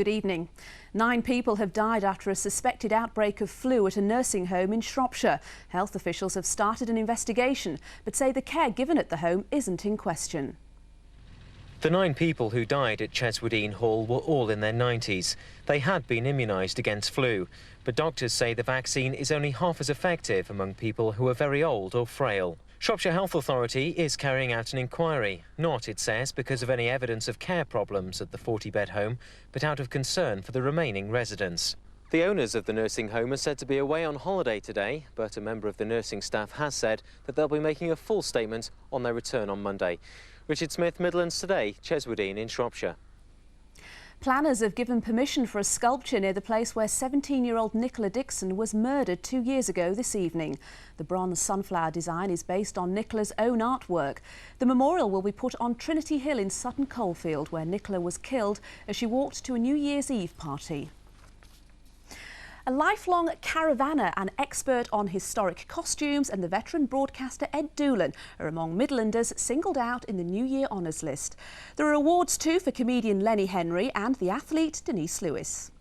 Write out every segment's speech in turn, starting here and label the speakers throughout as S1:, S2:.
S1: Good evening. 9 people have died after a suspected outbreak of flu at a nursing home in Shropshire. Health officials have started an investigation, but say the care given at the home isn't in question.
S2: The 9 people who died at Cheswoodine Hall were all in their 90s. They had been immunised against flu, but doctors say the vaccine is only half as effective among people who are very old or frail. Shropshire Health Authority is carrying out an inquiry, not, it says, because of any evidence of care problems at the 40-bed home, but out of concern for the remaining residents. The owners of the nursing home are said to be away on holiday today, but a member of the nursing staff has said that they'll be making a full statement on their return on Monday. Richard Smith, Midlands Today, Cheswoodine in Shropshire.
S1: Planners have given permission for a sculpture near the place where 17-year-old Nicola Dixon was murdered 2 years ago this evening. The bronze sunflower design is based on Nicola's own artwork. The memorial will be put on Trinity Hill in Sutton Coldfield, where Nicola was killed as she walked to a New Year's Eve party. A lifelong caravanner, an expert on historic costumes, and the veteran broadcaster Ed Doolan are among Midlanders singled out in the New Year Honours list. There are awards too for comedian Lenny Henry and the athlete Denise Lewis.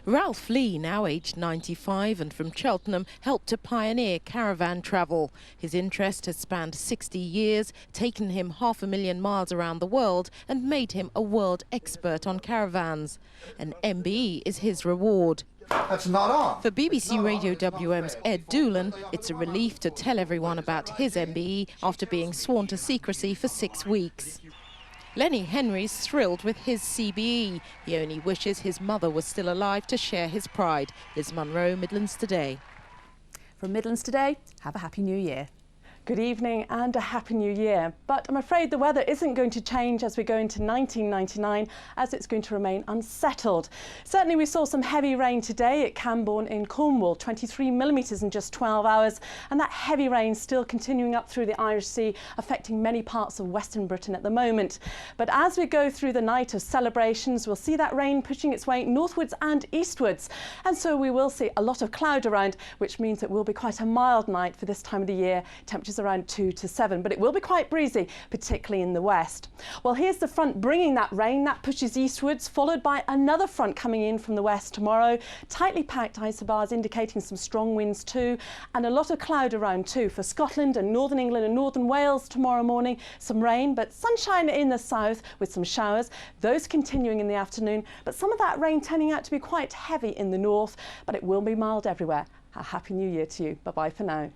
S3: Ralph Lee, now aged 95 and from Cheltenham, helped to pioneer caravan travel. His interest has spanned 60 years, taken him 500,000 miles around the world and made him a world expert on caravans. An MBE is his reward.
S4: That's not on.
S3: For BBC Radio WM's Ed Doolan, it's a relief to tell everyone about his MBE after being sworn to secrecy for 6 weeks. Lenny Henry's thrilled with his CBE. He only wishes his mother was still alive to share his pride. Liz Munro, Midlands Today.
S1: From Midlands Today, have a happy new year.
S5: Good evening and a happy new year. But I'm afraid the weather isn't going to change as we go into 1999, as it's going to remain unsettled. Certainly we saw some heavy rain today at Camborne in Cornwall, 23 millimetres in just 12 hours. And that heavy rain still continuing up through the Irish Sea, affecting many parts of Western Britain at the moment. But as we go through the night of celebrations, we'll see that rain pushing its way northwards and eastwards. And so we will see a lot of cloud around, which means it will be quite a mild night for this time of the year. Temperatures around 2 to 7, but it will be quite breezy, particularly in the west. Well, here's the front bringing that rain. That pushes eastwards, followed by another front coming in from the west tomorrow. Tightly packed isobars indicating some strong winds too, and a lot of cloud around too for Scotland and northern England and northern Wales tomorrow morning. Some rain, but sunshine in the south with some showers. Those continuing in the afternoon, but some of that rain turning out to be quite heavy in the north, but it will be mild everywhere. A happy new year to you. Bye-bye for now.